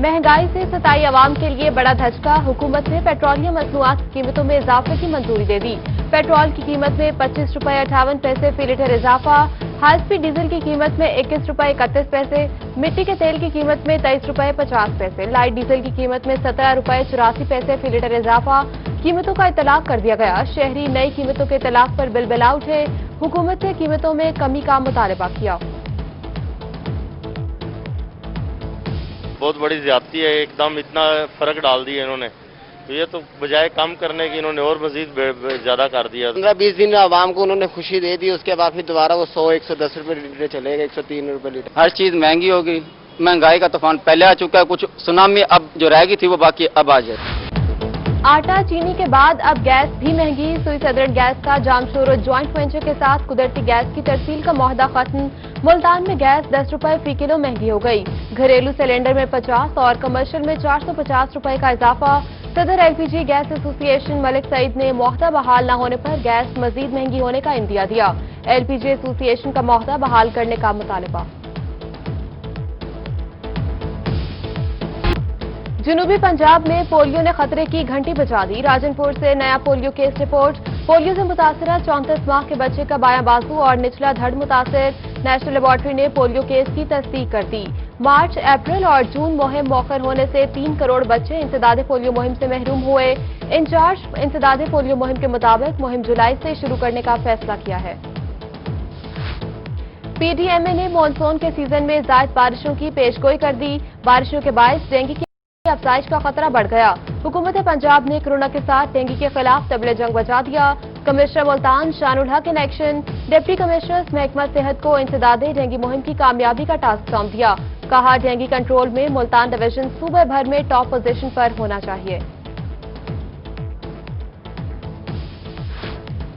महंगाई से सताई आवाम के लिए बड़ा धचका। हुकूमत ने पेट्रोलियम मसनूआत की कीमतों में इजाफे की मंजूरी दे दी। पेट्रोल की कीमत में 25 रुपये 58 पैसे फी लीटर इजाफा। हाई स्पीड डीजल की कीमत में 21 रुपये 31 पैसे। मिट्टी के तेल की कीमत में 23 रुपये 50 पैसे। लाइट डीजल की कीमत में 17 रुपये 84 पैसे फी लीटर इजाफा। कीमतों का इतलाक कर दिया गया। शहरी नई कीमतों के इतलाक पर बिलबिला उठे। हुकूमत ने कीमतों में कमी का मुतालबा किया। बहुत बड़ी ज्यादती है, एकदम इतना फर्क डाल दिया इन्होंने। तो ये तो बजाय कम करने की इन्होंने और मजीद ज्यादा कर दिया। 15-20 दिन आवाम को उन्होंने खुशी दे दी, उसके बाद फिर दोबारा वो 100-110 रुपये लीटर चलेगा, 103 रुपये लीटर। हर चीज महंगी होगी। महंगाई का तूफान पहले आ चुका है, कुछ सुनामी अब जो रह गई थी वो बाकी अब आ जाए। आटा चीनी के बाद अब गैस भी महंगी। सुई सदरन गैस का जामशोरो ज्वाइंट वेंचर के साथ कुदरती गैस की तरसील का मुआहदा खत्म। मुल्तान में गैस 10 रुपये फी किलो महंगी हो गई। घरेलू सिलेंडर में 50 और कमर्शियल में 450 रुपये का इजाफा। सदर LPG gas association Malik Saeed ने मुआहदा बहाल न होने पर गैस मजीद महंगी होने का इंदिया दिया। एलपीजी एसोसिएशन का मुआहदा बहाल करने का मुतालबा। जनूबी पंजाब में पोलियो ने खतरे की घंटी बजा दी। राजनपुर से नया पोलियो केस रिपोर्ट। पोलियो से मुतासरा 34 माह के बच्चे का बायां बाजू और निचला धड़ मुतासर। नेशनल लेबॉर्ट्री ने पोलियो केस की तस्दीक कर दी। मार्च, अप्रैल और जून मुहिम मौखर होने से 3 करोड़ बच्चे इंसदादे पोलियो मुहिम से महरूम हुए। इंचार्ज इंसदादे पोलियो मुहिम के मुताबिक मुहिम जुलाई से शुरू करने का फैसला किया है। पीडीएमए ने मानसून के सीजन में जायद बारिशों की पेशगोई कर दी। बारिशों के बायस डेंगू की अफजाइश का खतरा बढ़ गया। हुकूमत पंजाब ने कोरोना के साथ डेंगू के खिलाफ तबले जंग बजा दिया। कमिश्नर मुल्तान शानुल हक इन एक्शन। डिप्टी कमिश्नर महकमा सेहत को इंसदादे डेंगू मुहिम की कामयाबी का टास्क सौंप दिया। कहा, डेंगू कंट्रोल में मुल्तान डिवीजन सूबे भर में टॉप पोजीशन पर होना चाहिए।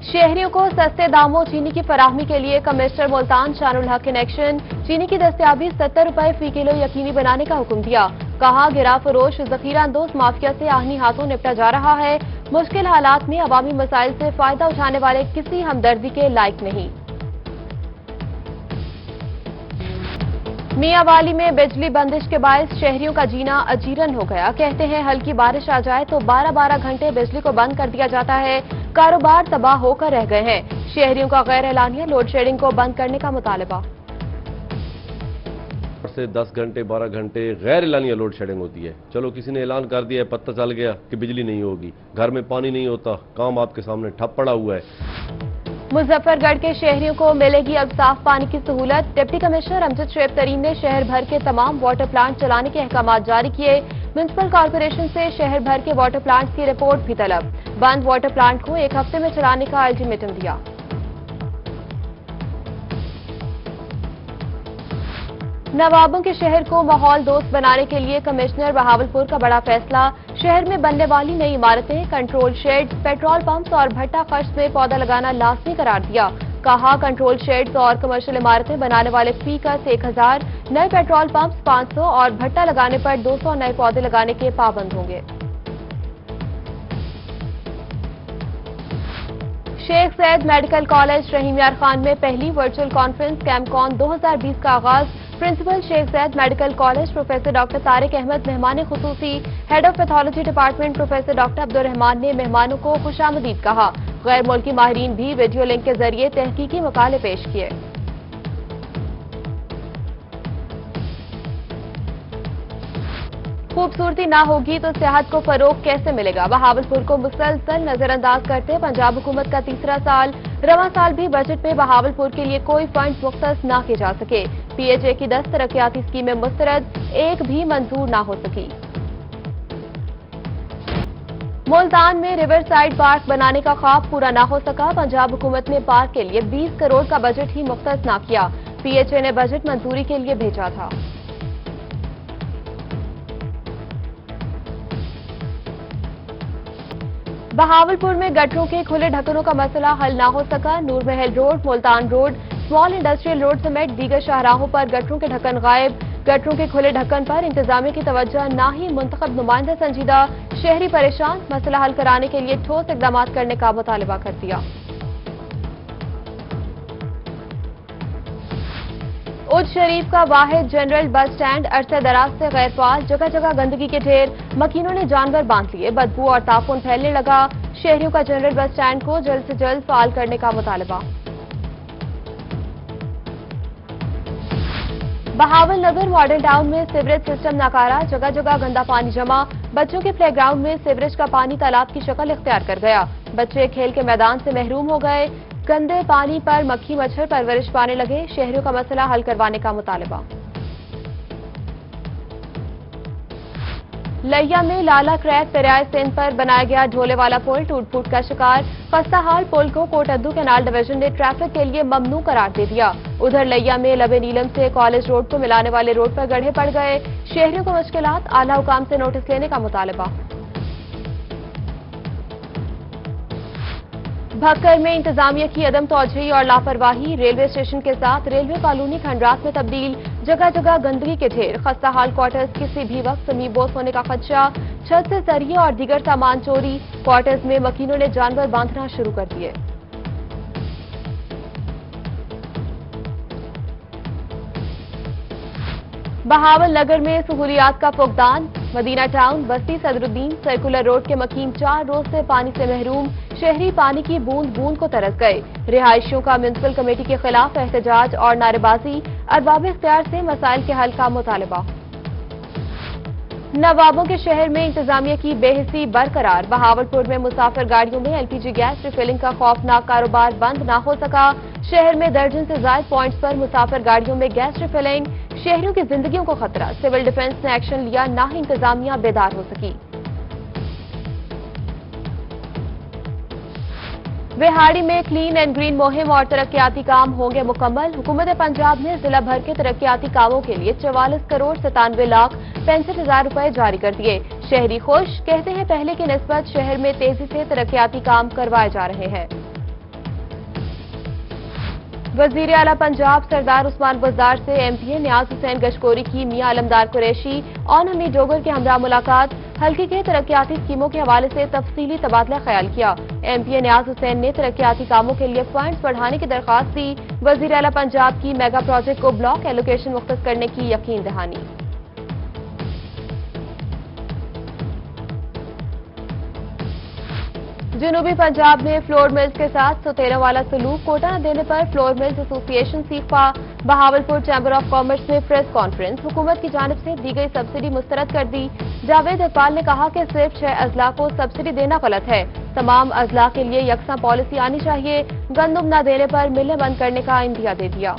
शहरियों को सस्ते दामों चीनी की फराहमी के लिए कमिश्नर मुल्तान शानुल हक इन एक्शन। चीनी की दस्तयाबी 70 रुपये फी किलो यकीनी बनाने का हुक्म दिया। कहा, गिरा फरोश जखीरा अंदोज माफिया से आहनी हाथों निपटा जा रहा है। मुश्किल हालात में अवामी मसाइल से फायदा उठाने वाले किसी हमदर्दी के लायक नहीं। मियांवाली में बिजली बंदिश के बायस शहरियों का जीना अजीरन हो गया। कहते हैं हल्की बारिश आ जाए तो 12-12 घंटे बिजली को बंद कर दिया जाता है। कारोबार तबाह होकर रह गए हैं। शहरियों का गैर एलानिया लोड शेडिंग को बंद करने का मुतालबा। से 10 घंटे 12 घंटे गैर एलानिया लोड शेडिंग होती है। चलो किसी ने ऐलान कर दिया है, पता चल गया कि बिजली नहीं होगी, घर में पानी नहीं होता, काम आपके सामने ठप पड़ा हुआ है। मुजफ्फरगढ़ के शहरियों को मिलेगी अब साफ पानी की सहूलत। डिप्टी कमिश्नर अमजद शुएब तरीन ने शहर भर के तमाम वाटर प्लांट चलाने के अहकाम जारी किए। म्युनिसिपल कॉर्पोरेशन से शहर भर के वाटर प्लांट की रिपोर्ट भी तलब। बंद वाटर प्लांट को 1 हफ्ते में चलाने का अल्टीमेटम दिया। नवाबों के शहर को माहौल दोस्त बनाने के लिए कमिश्नर बहावलपुर का बड़ा फैसला। शहर में बनने वाली नई इमारतें, कंट्रोल शेड्स, पेट्रोल पंप्स और भट्टा खर्च में पौधा लगाना लाजमी करार दिया। कहा, कंट्रोल शेड्स और कमर्शियल इमारतें बनाने वाले फीकस 1000, नए पेट्रोल पंप्स 500 और भट्टा लगाने पर 200 नए पौधे लगाने के पाबंद होंगे। शेख सैयद मेडिकल कॉलेज रहीम यार खान में पहली वर्चुअल कॉन्फ्रेंस कैम्पकॉन 2020 का आगाज। Principal Sheikh Syed medical college professor doctor Tariq Ahmed मेहमान खुसूसी। Head of pathology department professor doctor Abdurrahman ने मेहमानों को खुशामदीद कहा। गैर मुल्की माहिरीन भी वीडियो लिंक के जरिए तहकीकी मकाले पेश किए। खूबसूरती ना होगी तो सेहत को फरोग कैसे मिलेगा? बहावलपुर को मुसलसल नजरअंदाज करते पंजाब हुकूमत का तीसरा साल। रवां साल भी बजट में बहावलपुर के लिए कोई फंड मुख्तस ना किए जा सके। पीएचए की 10 तरक्याती स्कीमें मुस्तरद, एक भी मंजूर ना हो सकी। मुल्तान में रिवर साइड पार्क बनाने का ख्वाब पूरा ना हो सका। पंजाब हुकूमत ने पार्क के लिए 20 करोड़ का बजट ही मुख्तस ना किया। पीएचए ने बजट मंजूरी के लिए भेजा था। बहावलपुर में गटरों के खुले ढक्कनों का मसला हल ना हो सका। नूर महल road, Multan road, small industrial road समेत दीगर शाहराहों पर गटरों के ढक्कन गायब। गटरों के खुले ढक्कन पर इंतजामिया की तवज्जो ना ही मुंतखब नुमाइंदा संजीदा। शहरी परेशान, मसला हल कराने के लिए ठोस इकदाम करने का मुतालबा कर दिया। उज शरीफ का वाहिद जनरल बस स्टैंड अरसे दराज से गैर फाल, जगह जगह गंदगी के ढेर, मकीनों ने जानवर बांध लिए, बदबू और ताफून फैलने लगा। शहरियों का जनरल बस स्टैंड को जल्द से जल्द फाल करने का मुतालबा। बहावलनगर मॉडल टाउन में सीवरेज सिस्टम नाकारा, जगह जगह गंदा पानी जमा, बच्चों के प्ले ग्राउंड में सीवरेज का पानी तालाब की शक्ल इख्तियार कर गया। बच्चे खेल के मैदान से महरूम हो गए, गंदे पानी पर मक्खी मच्छर परवरिश पाने लगे। शहरियों का मसला हल करवाने का मुतालबा। लैया में लाला क्रैक दरियाए सिंध पर बनाया गया ढोले वाला पुल टूट फूट का शिकार। खस्ताहाल पुल को कोटअद्दू कैनाल डिवीजन ने ट्रैफिक के लिए ममनू करार दे दिया। उधर लैया में लबे नीलम से कॉलेज रोड को मिलाने वाले रोड पर गड्ढे पड़ गए। शहरियों को मुश्किलात, आला हुकाम से नोटिस लेने का मुतालबा। भक्कर में इंतजामिया की अदम तौजही और लापरवाही, रेलवे स्टेशन के साथ रेलवे कॉलोनी खंडरात में तब्दील, जगह जगह गंदगी के ढेर। खस्ताहाल क्वार्टर्स किसी भी वक्त समीबोस होने का खदशा, छत से सरिये और दीगर सामान चोरी। क्वार्टर्स में मकीनों ने जानवर बांधना शुरू कर दिए। बहावलनगर में सहूलियात का फुकदान, मदीना टाउन, बस्ती सदरुद्दीन, सर्कुलर रोड के मकीन 4 रोज से पानी से महरूम। शहरी पानी की बूंद बूंद को तरस गए। रिहायशियों का म्युनिसिपल कमेटी के खिलाफ एहतजाज और नारेबाजी, अरबाब इख्तियार से मसाइल के हल का मुतालबा। नवाबों के शहर में इंतजामिया की बेहिसी बरकरार, बहावलपुर में मुसाफिर गाड़ियों में एलपीजी गैस रिफिलिंग का खौफनाक कारोबार बंद न हो सका। शहर में दर्जन से ज्यादा पॉइंट्स पर मुसाफिर गाड़ियों में गैस रिफिलिंग। शहरियों की जिंदगियों को खतरा, सिविल डिफेंस ने एक्शन लिया, ना ही इंतजामिया बेदार हो सकी। विहाड़ी में क्लीन एंड ग्रीन मुहिम और तरक्याती काम होंगे मुकम्मल। हुकूमत पंजाब ने जिला भर के तरक्याती कामों के लिए 44 करोड़ 97 लाख 65 हजार रुपए जारी कर दिए। शहरी खुश, कहते हैं पहले की निस्बत शहर में तेजी से तरक्याती काम करवाए जा रहे हैं। वजीर आला पंजाब सरदार उस्मान बुज़दार से एमपीए नियाज हुसैन गशकोरी की मियां अलमदार कुरैशी और हमीद डोगर के हमरा मुलाकात, हल्के के तरक्याती स्कीमों के हवाले से तफसीली तबादला ख्याल किया। एमपीए नियाज हुसैन ने तरक्याती कामों के लिए फंड्स बढ़ाने की दरख्वास्त दी। वजीर आला पंजाब की मेगा प्रोजेक्ट को ब्लॉक एलोकेशन मुख्तस करने की यकीन दहानी। जनूबी पंजाब में फ्लोर मिल्स के साथ सौतेरों वाला सलूक, कोटा न देने पर फ्लोर मिल्स एसोसिएशन सीखा। बहावलपुर चैम्बर ऑफ कॉमर्स में प्रेस कॉन्फ्रेंस, हुकूमत की जानिब से दी गई सब्सिडी मुस्तरद कर दी। जावेद इकबाल ने कहा कि सिर्फ 6 अजला को सब्सिडी देना गलत है, तमाम अजला के लिए यकसा पॉलिसी आनी चाहिए। गंदम न देने पर मिलें बंद करने का इंदिया दे दिया।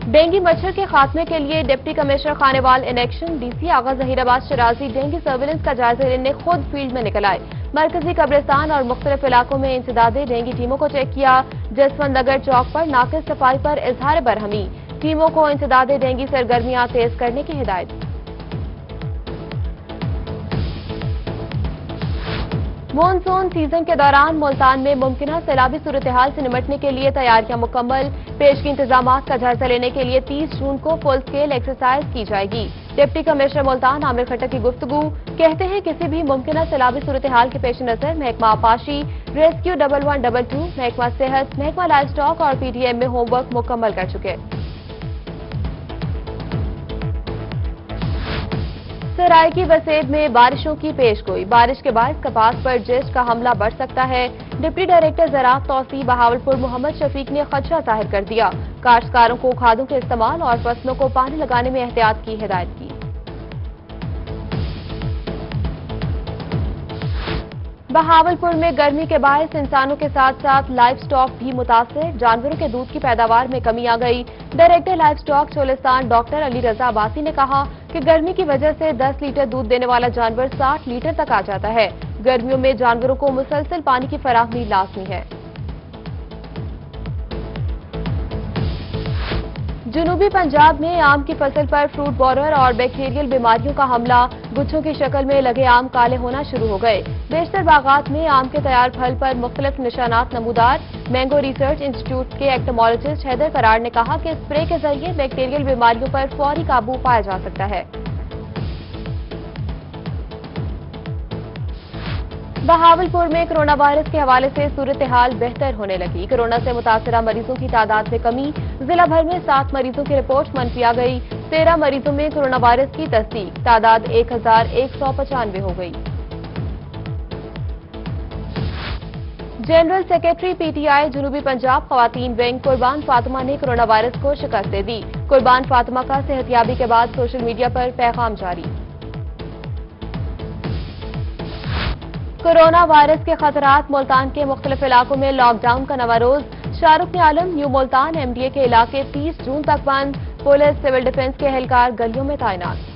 डेंगू मच्छर के खात्मे के लिए deputy commissioner Khanewal in action, DC Agha Zaheerabad Sherazi dengue surveillance का जायजा लेने खुद फील्ड में निकल आए। मरकजी कब्रिस्तान और मुख्तलिफ इलाकों में इंसदादे डेंगू टीमों को चेक किया। जसवंत नगर चौक पर नाकिस सफाई पर इजहार बरहमी, टीमों को इंसदादे डेंगू सरगर्मियां तेज करने की हिदायत। मॉनसून सीजन के दौरान मुल्तान में मुमकिन सैलाबी सूरत हाल से निपटने के लिए तैयारियां मुकम्मल। पेशगी इंतजामात का जायजा लेने के लिए 30 जून को फुल स्केल एक्सरसाइज की जाएगी। डिप्टी कमिश्नर मुल्तान आमिर खट्टर की गुफ्तगू, कहते हैं किसी भी मुमकिन सैलाबी सूरत हाल के पेश नजर महकमा आपाशी, रेस्क्यू 1122, महकमा सेहत, महकमा लाइव स्टॉक और पीडीएम में होमवर्क मुकम्मल कर चुके। सराय की वसेद में बारिशों की पेशगोई, बारिश के बाद कपास पर जेस्ट का हमला बढ़ सकता है। डिप्टी डायरेक्टर ज़राअत तौसी बहावलपुर मोहम्मद शफीक ने खदशा जाहिर कर दिया। काश्तकारों को खादों के इस्तेमाल और फसलों को पानी लगाने में एहतियात की हिदायत की। बहावलपुर में गर्मी के बायस इंसानों के साथ साथ लाइव स्टॉक भी मुतासिर, जानवरों के दूध की पैदावार में कमी आ गई। Director livestock Cholistan doctor Ali Raza Abbasi ने कहा कि गर्मी की वजह से 10 लीटर दूध देने वाला जानवर 60 लीटर तक आ जाता है। गर्मियों में जानवरों को मुसलसल पानी की फराहमी लाजमी है। जनूबी पंजाब में आम की फसल पर फ्रूट बॉरर और बैक्टीरियल बीमारियों का हमला, गुच्छों की शक्ल में लगे आम काले होना शुरू हो गए। बेशतर बागात में आम के तैयार फल पर मुख्तलिफ निशानात नमूदार। मैंगो रिसर्च इंस्टीट्यूट के एक्टोमोलॉजिस्ट हैदर करार ने कहा कि स्प्रे के जरिए बैक्टीरियल बीमारियों पर फौरी काबू पाया जा सकता है। बहावलपुर में कोरोना वायरस के हवाले से सूरत हाल बेहतर होने लगी। कोरोना से मुतासरा मरीजों की तादाद में कमी। जिला भर में 7 मरीजों की रिपोर्ट मंफी आ गई। 13 मरीजों में कोरोना वायरस की तस्दीक। तादाद 1195 हो गई। जनरल सेक्रेटरी पीटीआई जनूबी पंजाब खवातीन विंग कुर्बान फातिमा ने कोरोना वायरस को शिकस्त दे दी। कुर्बान फातिमा का सेहतियाबी के बाद सोशल मीडिया पर पैगाम जारी। कोरोना वायरस के खतरात। मुल्तान के मुख्तलिफ इलाकों में लॉकडाउन का नवा रोज। शाहरुख आलम न्यू मुल्तान एमडीए के इलाके 30 जून तक बंद। पुलिस सिविल डिफेंस के एहलकार गलियों में तैनात।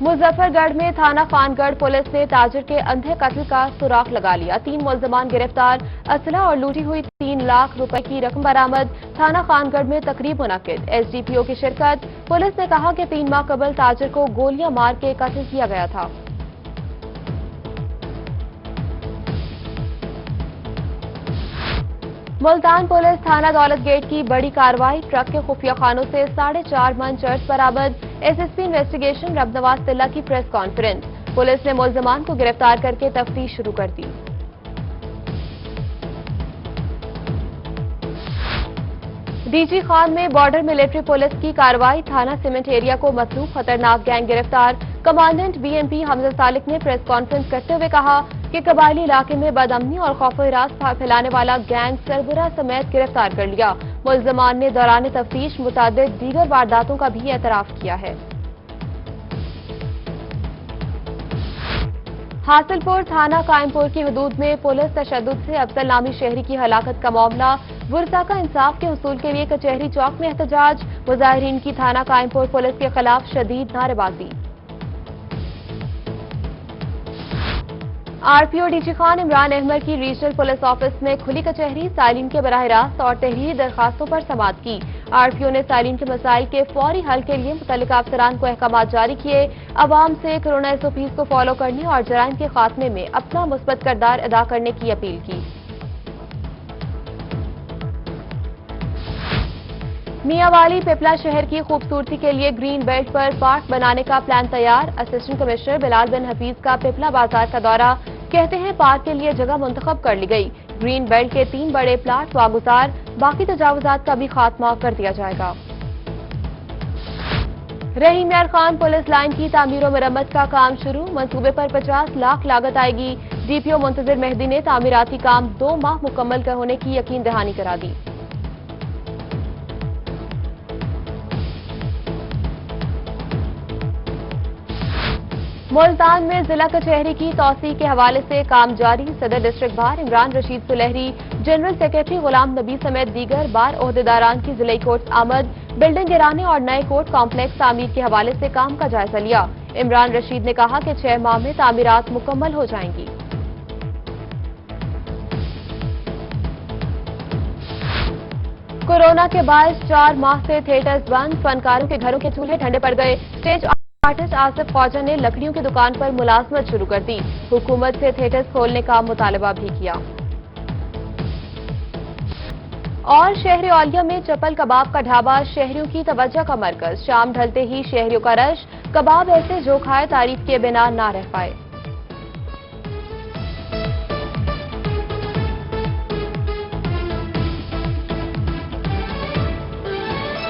मुजफ्फरगढ़ में थाना खानगढ़ पुलिस ने ताजिर के अंधे कत्ल का सुराग लगा लिया। 3 मुल्जमान गिरफ्तार। असला और लूटी हुई 3 लाख रुपए की रकम बरामद। थाना खानगढ़ में तकरीब मुनक्किद। एसडीपीओ की शिरकत। पुलिस ने कहा कि 3 माह कबल ताजिर को गोलियां मार के कत्ल किया गया था। मुल्तान पुलिस थाना दौलत गेट की बड़ी कार्रवाई। ट्रक के खुफिया खानों से 4.5 मन चर्च बरामद। एसएसपी इन्वेस्टिगेशन रबनवाज तिल्ला की प्रेस कॉन्फ्रेंस। पुलिस ने मुल्जमान को गिरफ्तार करके तफ्तीश शुरू कर दी। डीजी खान में बॉर्डर मिलिट्री पुलिस की कार्रवाई। थाना सीमेंट एरिया को मतलूब खतरनाक गैंग गिरफ्तार। कमांडेंट बीएमपी हमजा सालिक ने प्रेस कॉन्फ्रेंस करते हुए कहा कि कबायली इलाके में बदअमनी और खौफ-ए-राज फैलाने वाला गैंग सरबराह समेत गिरफ्तार कर लिया। मुल्जमान ने दौरान तफ्तीश मुतादिद दीगर वारदातों का भी एतराफ किया है। हासिलपुर थाना कायमपुर की हदूद में पुलिस तशद्दुद से अफजल नामी शहरी की हलाकत का मामला। वुरसा का इंसाफ के उसूल के लिए कचहरी चौक में एहतजाज। मुजाहिरीन की थाना कायमपुर पुलिस के खिलाफ शदीद नारेबाजी। आरपीओ डीजी खान इमरान अहमद की रीजनल पुलिस ऑफिस में खुली कचहरी। साइलिन के बराह रास्त और तहरीरी दरखास्तों पर समाअत की। आरपीओ ने साइलिन के मसाइल के फौरी हल के लिए मुतल्लिका अफसरान को अहकाम जारी किए। अवाम से कोरोना एसओपीज को फॉलो करने और जराइम के खात्मे में अपना मुस्बत किरदार अदा करने की अपील की। मियांवाली पिपला शहर की खूबसूरती के लिए ग्रीन बेल्ट पर पार्क बनाने का प्लान तैयार। असिस्टेंट कमिश्नर बिलाल बिन हफीज का पिपला बाजार का दौरा। कहते हैं पार्क के लिए जगह मुंतखब कर ली गई। ग्रीन बेल्ट के 3 बड़े प्लाट वागुजार। बाकी तजावुजात का भी खात्मा कर दिया जाएगा। रहीम यार खान पुलिस लाइन की तामीर और मरम्मत का काम शुरू। मंसूबे पर 50 लाख लागत आएगी। डीपीओ मुंतजिर मेहदी ने तामीराती काम 2 माह मुकम्मल होने की यकीन दहानी करा दी। मुल्तान में जिला कचहरी की तौसी के हवाले से काम जारी। सदर district bar Imran Rashid Sulehri, general secretary Ghulam Nabi समेत दीगर बार ओहदेदारान की जिले कोर्ट आमद। बिल्डिंग गिराने और नए कोर्ट कॉम्प्लेक्स तामीर के हवाले से काम का जायजा लिया। इमरान रशीद ने कहा कि 6 माह में तामीरात मुकम्मल हो जाएंगी। कोरोना के बायस 4 माह से थिएटर्स बंद। फनकारों के घरों के चूल्हे ठंडे पड़ गए। स्टेज आर्टिस्ट आसिफ ख्वाजा ने लकड़ियों की दुकान पर मुलाजमत शुरू कर दी। हुकूमत से थिएटर्स खोलने का मुतालबा भी किया। और शहर औलिया में चप्पल कबाब का ढाबा शहरियों की तवज्जो का मरकज। शाम ढलते ही शहरियों का रश। कबाब ऐसे जो खाए तारीफ के बिना ना रह पाए।